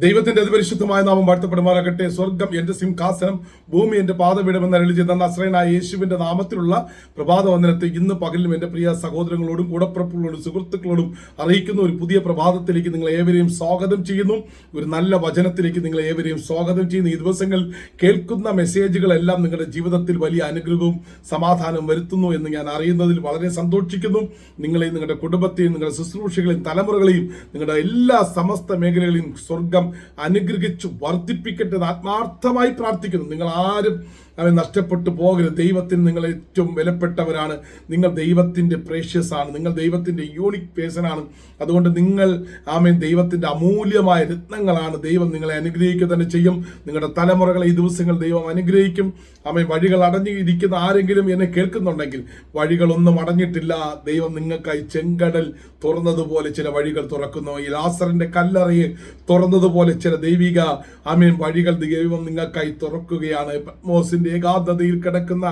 ദൈവത്തിന്റെ അതിപരിശുദ്ധമായ നാമം വാഴ്ത്തപ്പെടുമാറാകട്ടെ. സ്വർഗം എന്റെ സിംഹാസനം, ഭൂമി എന്റെ പാദപീഠമെന്ന് അരുളി ചെയ്ത നസ്രയനായ യേശുവിന്റെ നാമത്തിലുള്ള പ്രഭാത വന്ദനത്തെ ഇന്ന് പകലിലും എന്റെ പ്രിയ സഹോദരങ്ങളോടും കൂടപ്പിറപ്പുകളോടും സുഹൃത്തുക്കളോടും അറിയിക്കുന്ന ഒരു പുതിയ പ്രഭാതത്തിലേക്ക് നിങ്ങളെ ഏവരെയും സ്വാഗതം ചെയ്യുന്നു. ഒരു നല്ല വചനത്തിലേക്ക് നിങ്ങളെ ഏവരെയും സ്വാഗതം ചെയ്യുന്നു. ഈ ദിവസങ്ങൾ കേൾക്കുന്ന മെസ്സേജുകളെല്ലാം നിങ്ങളുടെ ജീവിതത്തിൽ വലിയ അനുഗ്രഹവും സമാധാനവും വരുത്തുന്നു എന്ന് ഞാൻ അറിയുന്നതിൽ വളരെ സന്തോഷിക്കുന്നു. നിങ്ങളെയും നിങ്ങളുടെ കുടുംബത്തെയും നിങ്ങളുടെ ശുശ്രൂഷകളെയും തലമുറകളെയും നിങ്ങളുടെ എല്ലാ സമസ്ത മേഖലകളെയും സ്വർഗം അനുഗ്രഹിച്ചു വർദ്ധിപ്പിക്കട്ടെ എന്ന് ആത്മാർത്ഥമായി പ്രാർത്ഥിക്കുന്നു. നിങ്ങൾ ആരും അവൻ നഷ്ടപ്പെട്ടു പോകരുത്. ദൈവത്തിന് നിങ്ങൾ ഏറ്റവും വിലപ്പെട്ടവരാണ്. നിങ്ങൾ ദൈവത്തിൻ്റെ പ്രേഷ്യസ് ആണ്. നിങ്ങൾ ദൈവത്തിൻ്റെ യൂണിക് പേഴ്സണാണ്. അതുകൊണ്ട് നിങ്ങൾ ദൈവത്തിൻ്റെ അമൂല്യമായ രത്നങ്ങളാണ്. ദൈവം നിങ്ങളെ അനുഗ്രഹിക്കുക തന്നെ ചെയ്യും. നിങ്ങളുടെ തലമുറകളെ ഈ ദിവസങ്ങൾ ദൈവം അനുഗ്രഹിക്കും. വഴികൾ അടഞ്ഞിരിക്കുന്ന ആരെങ്കിലും എന്നെ കേൾക്കുന്നുണ്ടെങ്കിൽ വഴികളൊന്നും അടഞ്ഞിട്ടില്ല. ദൈവം നിങ്ങൾക്കായി ചെങ്കടൽ തുറന്നതുപോലെ ചില വഴികൾ തുറക്കുന്നു. ഈ ലാസറിന്റെ കല്ലറയെ തുറന്നതുപോലെ ചില ദൈവിക വഴികൾ ദൈവം നിങ്ങൾക്കായി തുറക്കുകയാണ്. പത്മോസിന്റെ ഏകാന്തതയിൽ കിടക്കുന്ന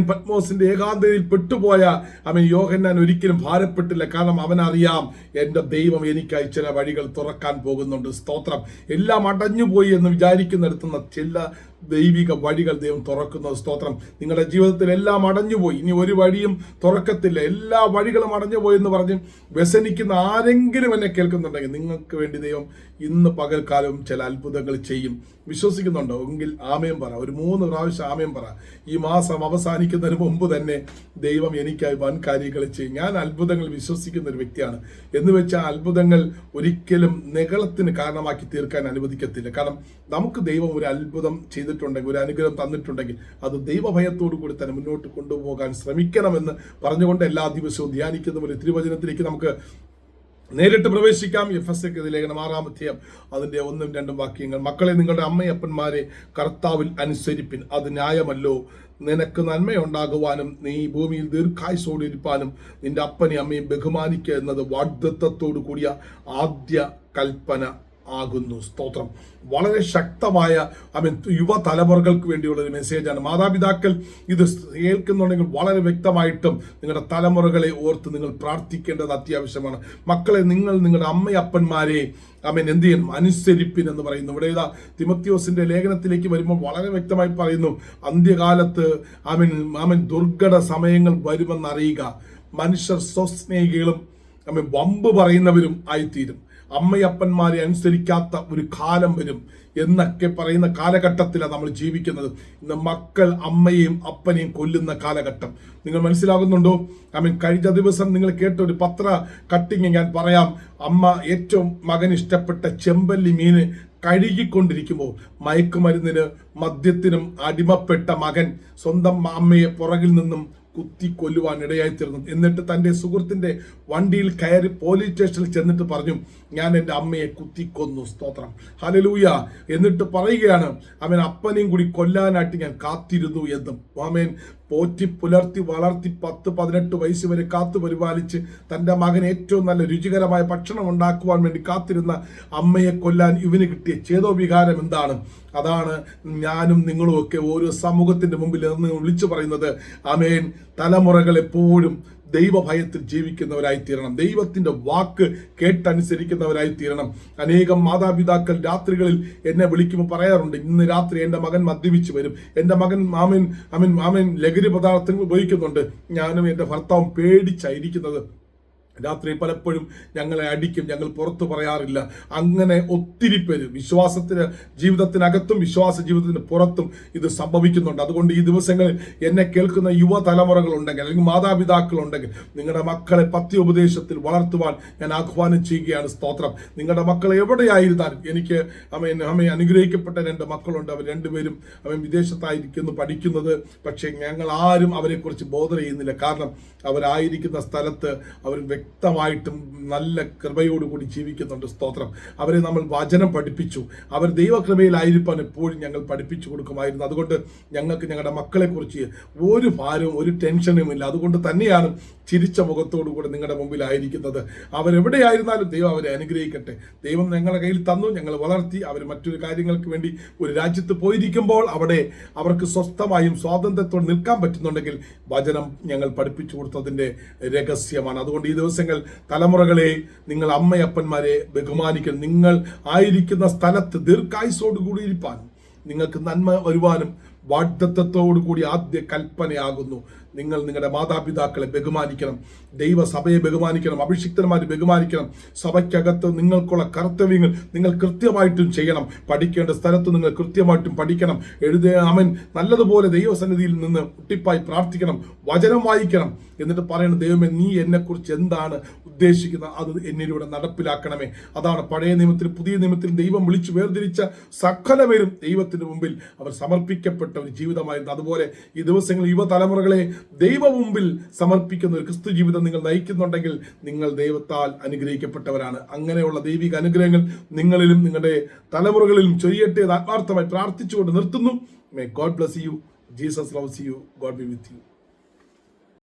പത്മോസിന്റെ ഏകാന്തതയിൽ പെട്ടുപോയ യോഹന്നാൻ ഒരിക്കലും ഭാരപ്പെട്ടില്ല. കാരണം അവനറിയാം, എൻ്റെ ദൈവം എനിക്കായി ചില വഴികൾ തുറക്കാൻ പോകുന്നുണ്ട്. സ്തോത്രം. എല്ലാം അടഞ്ഞുപോയി എന്ന് വിചാരിക്കുന്നിടത്തുന്ന ചില ദൈവിക വഴികൾ ദൈവം തുറക്കുന്നത്. സ്തോത്രം. നിങ്ങളുടെ ജീവിതത്തിൽ എല്ലാം അടഞ്ഞുപോയി, ഇനി ഒരു വഴിയും തുറക്കത്തില്ല, എല്ലാ വഴികളും അടഞ്ഞുപോയി എന്ന് പറഞ്ഞ് വ്യസനിക്കുന്ന ആരെങ്കിലും എന്നെ കേൾക്കുന്നുണ്ടെങ്കിൽ നിങ്ങൾക്ക് വേണ്ടി ദൈവം ഇന്ന് പകൽക്കാലവും ചില അത്ഭുതങ്ങൾ ചെയ്യും. വിശ്വസിക്കുന്നുണ്ടോ എങ്കിൽ ആമേൻ പറ. ഒരു 3 പ്രാവശ്യം ആമേൻ പറ. ഈ മാസം അവസാനിക്കുന്നതിന് മുമ്പ് തന്നെ ദൈവം എനിക്കായി വൻ കാര്യങ്ങൾ ചെയ്യും. ഞാൻ അത്ഭുതങ്ങൾ വിശ്വസിക്കുന്ന ഒരു വ്യക്തിയാണ്. എന്ന് വെച്ചാൽ അത്ഭുതങ്ങൾ ഒരിക്കലും നിഗളത്തിന് കാരണമാക്കി തീർക്കാൻ അനുവദിക്കത്തില്ല. കാരണം നമുക്ക് ദൈവം ഒരു അത്ഭുതം ചെയ്തിട്ടുണ്ടെങ്കിൽ, ഒരു അനുഗ്രഹം തന്നിട്ടുണ്ടെങ്കിൽ അത് ദൈവഭയത്തോടു കൂടി തന്നെ മുന്നോട്ട് കൊണ്ടുപോകാൻ ശ്രമിക്കണമെന്ന് പറഞ്ഞുകൊണ്ട് എല്ലാ ദിവസവും ധ്യാനിക്കുന്ന പോലെ തിരുവചനത്തിലേക്ക് നമുക്ക് നേരിട്ട് പ്രവേശിക്കാം. എഫെസ്യർക്ക് ലേഖനം 6-ാം അധ്യായം അതിന്റെ 1-2 വാക്യങ്ങൾ. മക്കളെ, നിങ്ങളുടെ അമ്മയപ്പന്മാരെ കർത്താവിൽ അനുസരിപ്പിൻ, അത് ന്യായമല്ലോ. നിനക്ക് നന്മയുണ്ടാകുവാനും നീ ഭൂമിയിൽ ദീർഘായുസ്സോടെ ഇരിപ്പാനും നിന്റെ അപ്പനെയും അമ്മയും ബഹുമാനിക്കുക എന്നത് വാഗ്ദത്തത്തോടു കൂടിയ ആദ്യ കൽപ്പന ആകുന്നു. സ്തോത്രം. വളരെ ശക്തമായ യുവതലമുറകൾക്ക് വേണ്ടിയുള്ള ഒരു മെസ്സേജാണ്. മാതാപിതാക്കൾ ഇത് കേൾക്കുന്നുണ്ടെങ്കിൽ വളരെ വ്യക്തമായിട്ടും നിങ്ങളുടെ തലമുറകളെ ഓർത്ത് നിങ്ങൾ പ്രാർത്ഥിക്കേണ്ടത് അത്യാവശ്യമാണ്. മക്കളെ, നിങ്ങൾ നിങ്ങളുടെ അമ്മയപ്പന്മാരെ എന്ത് ചെയ്യണം? അനുസരിപ്പിൻ എന്ന് പറയുന്നു. ഇവിടെ ഇതാ തിമോത്തിയോസിന്റെ ലേഖനത്തിലേക്ക് വരുമ്പോൾ വളരെ വ്യക്തമായി പറയുന്നു, അന്ത്യകാലത്ത് ദുർഘട സമയങ്ങൾ വരുമെന്നറിയുക. മനുഷ്യർ സ്വസ്നേഹികളും വമ്പ് പറയുന്നവരും ആയിത്തീരും. അമ്മയപ്പന്മാരെ അനുസരിക്കാത്ത ഒരു കാലം വരും എന്നൊക്കെ പറയുന്ന കാലഘട്ടത്തിലാണ് നമ്മൾ ജീവിക്കുന്നത്. ഇന്ന് മക്കൾ അമ്മയെയും അപ്പനെയും കൊല്ലുന്ന കാലഘട്ടം. നിങ്ങൾ മനസ്സിലാകുന്നുണ്ടോ? കഴിഞ്ഞ ദിവസം നിങ്ങൾ കേട്ട ഒരു പത്ര കട്ടിങ് ഞാൻ പറയാം. അമ്മ ഏറ്റവും മകൻ ഇഷ്ടപ്പെട്ട ചെമ്പല്ലി മീന് കഴുകിക്കൊണ്ടിരിക്കുമ്പോൾ മയക്കുമരുന്നിന് മദ്യത്തിനും അടിമപ്പെട്ട മകൻ സ്വന്തം അമ്മയെ പുറകിൽ നിന്നും കുത്തിക്കൊല്ലുവാൻ ഇടയായിത്തീർന്നു. എന്നിട്ട് തൻ്റെ സുഹൃത്തിൻ്റെ വണ്ടിയിൽ കയറി പോലീസ് സ്റ്റേഷനിൽ ചെന്നിട്ട് പറഞ്ഞു, ഞാൻ എൻ്റെ അമ്മയെ കുത്തിക്കൊന്നു. സ്തോത്രം. ഹല്ലേലൂയ. എന്നിട്ട് പറയുകയാണ്, അപ്പനെയും കൂടി കൊല്ലാനായിട്ട് ഞാൻ കാത്തിരുന്നു എന്നും. പോറ്റി പുലർത്തി വളർത്തി 10-18 വയസ്സ് വരെ കാത്തു പരിപാലിച്ച് തൻ്റെ മകന് ഏറ്റവും നല്ല രുചികരമായ ഭക്ഷണം ഉണ്ടാക്കുവാൻ വേണ്ടി കാത്തിരുന്ന അമ്മയെ കൊല്ലാൻ ഇവന് കിട്ടിയ ചേതോവികാരം എന്താണ്? അതാണ് ഞാനും നിങ്ങളും ഒക്കെ ഓരോ സമൂഹത്തിന്റെ മുമ്പിൽ നിന്ന് വിളിച്ചു പറയുന്നത്. തലമുറകൾ എപ്പോഴും ദൈവഭയത്തിൽ ജീവിക്കുന്നവരായി തീരണം. ദൈവത്തിന്റെ വാക്ക് കേട്ടനുസരിക്കുന്നവരായി തീരണം. അനേകം മാതാപിതാക്കൾ രാത്രികളിൽ എന്നെ വിളിക്കുമ്പോൾ പറയാറുണ്ട്, ഇന്ന് രാത്രി എൻ്റെ മകൻ മദ്യപിച്ച് വരും, എൻ്റെ മകൻ മാമൻ ലഹരി പദാർത്ഥങ്ങൾ ഉപയോഗിക്കുന്നുണ്ട്. ഞാനും എൻ്റെ ഭർത്താവും പേടിച്ചായിരിക്കുന്നത്. രാത്രി പലപ്പോഴും ഞങ്ങളെ അടിക്കും, ഞങ്ങൾ പുറത്തു പറയാറില്ല. അങ്ങനെ ഒത്തിരി പേര് വിശ്വാസത്തിന് ജീവിതത്തിനകത്തും വിശ്വാസ ജീവിതത്തിന് പുറത്തും ഇത് സംഭവിക്കുന്നുണ്ട്. അതുകൊണ്ട് ഈ ദിവസങ്ങളിൽ എന്നെ കേൾക്കുന്ന യുവതലമുറകൾ ഉണ്ടെങ്കിൽ അല്ലെങ്കിൽ മാതാപിതാക്കൾ ഉണ്ടെങ്കിൽ നിങ്ങളുടെ മക്കളെ പത്യോപദേശത്തിൽ വളർത്തുവാൻ ഞാൻ ആഹ്വാനം ചെയ്യുകയാണ്. സ്തോത്രം. നിങ്ങളുടെ മക്കൾ എവിടെയായിരുന്നാലും, എനിക്ക് അനുഗ്രഹിക്കപ്പെട്ട 2 മക്കളുണ്ട്. അവർ 2 പേരും വിദേശത്തായിരിക്കുന്നു പഠിക്കുന്നത്. പക്ഷേ ഞങ്ങൾ ആരും അവരെക്കുറിച്ച് ബോധർ ചെയ്യുന്നില്ല. കാരണം അവരായിരിക്കുന്ന സ്ഥലത്ത് അവർ വ്യക്തമായിട്ടും നല്ല കൃപയോടുകൂടി ജീവിക്കുന്നുണ്ട്. സ്തോത്രം. അവരെ നമ്മൾ വചനം പഠിപ്പിച്ചു. അവർ ദൈവകൃപയിലായിരിക്കാൻ എപ്പോഴും ഞങ്ങൾ പഠിപ്പിച്ചു കൊടുക്കുമായിരുന്നു. അതുകൊണ്ട് ഞങ്ങൾക്ക് ഞങ്ങളുടെ മക്കളെ കുറിച്ച് ഒരു ഭാരവും ഒരു ടെൻഷനും ഇല്ല. അതുകൊണ്ട് തന്നെയാണ് ചിരിച്ച മുഖത്തോടു കൂടെ നിങ്ങളുടെ മുമ്പിലായിരിക്കുന്നത്. അവരെവിടെയായിരുന്നാലും ദൈവം അവരെ അനുഗ്രഹിക്കട്ടെ. ദൈവം ഞങ്ങളുടെ കയ്യിൽ തന്നു, ഞങ്ങൾ വളർത്തി. അവർ മറ്റൊരു കാര്യങ്ങൾക്ക് വേണ്ടി ഒരു രാജ്യത്ത് പോയിരിക്കുമ്പോൾ അവിടെ അവർക്ക് സ്വസ്ഥമായും സ്വാതന്ത്ര്യത്തോടെ നിൽക്കാൻ പറ്റുന്നുണ്ടെങ്കിൽ വചനം ഞങ്ങൾ പഠിപ്പിച്ചു കൊടുത്തതിൻ്റെ രഹസ്യമാണ്. അതുകൊണ്ട് ഈ ദിവസങ്ങൾ തലമുറകളെ, നിങ്ങൾ അമ്മയപ്പന്മാരെ ബഹുമാനിക്കണം. നിങ്ങൾ ആയിരിക്കുന്ന സ്ഥലത്ത് ദീർഘായുസ്സോടുകൂടി ഇരിപ്പാൻ, നിങ്ങൾക്ക് നന്മ വരുവാനും വാഗ്ദത്തത്തോടു കൂടി ആദ്യ കൽപ്പനയാകുന്നു. നിങ്ങൾ നിങ്ങളുടെ മാതാപിതാക്കളെ ബഹുമാനിക്കണം, ദൈവസഭയെ ബഹുമാനിക്കണം, അഭിഷിക്തന്മാരെ ബഹുമാനിക്കണം. സഭയ്ക്കകത്ത് നിങ്ങൾക്കുള്ള കർത്തവ്യങ്ങൾ നിങ്ങൾ കൃത്യമായിട്ടും ചെയ്യണം. പഠിക്കേണ്ട സ്ഥലത്ത് നിങ്ങൾ കൃത്യമായിട്ടും പഠിക്കണം. അവൻ നല്ലതുപോലെ ദൈവസന്നിധിയിൽ നിന്ന് ഉട്ടിപ്പായി പ്രാർത്ഥിക്കണം, വചനം വായിക്കണം. എന്നിട്ട് പറയണം, ദൈവമേ, നീ എന്നെക്കുറിച്ച് എന്താണ് ഉദ്ദേശിക്കുന്നത്, അത് എന്നിലൂടെ നടപ്പിലാക്കണമേ. അതാണ് പഴയ നിയമത്തിൽ പുതിയ നിയമത്തിൽ ദൈവം വിളിച്ചു വേർതിരിച്ച സകലവരും ദൈവത്തിന് മുമ്പിൽ അവർ സമർപ്പിക്കപ്പെട്ട ഒരു ജീവിതമായിരുന്നു. അതുപോലെ ഈ ദിവസങ്ങളിൽ യുവതലമുറകളെ ദൈവ മുമ്പിൽ സമർപ്പിക്കുന്ന ഒരു ക്രിസ്തു ജീവിതം നിങ്ങൾ നയിക്കുന്നുണ്ടെങ്കിൽ നിങ്ങൾ ദൈവത്താൽ അനുഗ്രഹിക്കപ്പെട്ടവരാണ്. അങ്ങനെയുള്ള ദൈവിക അനുഗ്രഹങ്ങൾ നിങ്ങളിലും നിങ്ങളുടെ തലമുറകളിലും ചൊരിയട്ടെ എന്ന് ആത്മാർത്ഥമായി പ്രാർത്ഥിച്ചുകൊണ്ട് നിർത്തുന്നു. May God bless you. Jesus loves you. God B with you.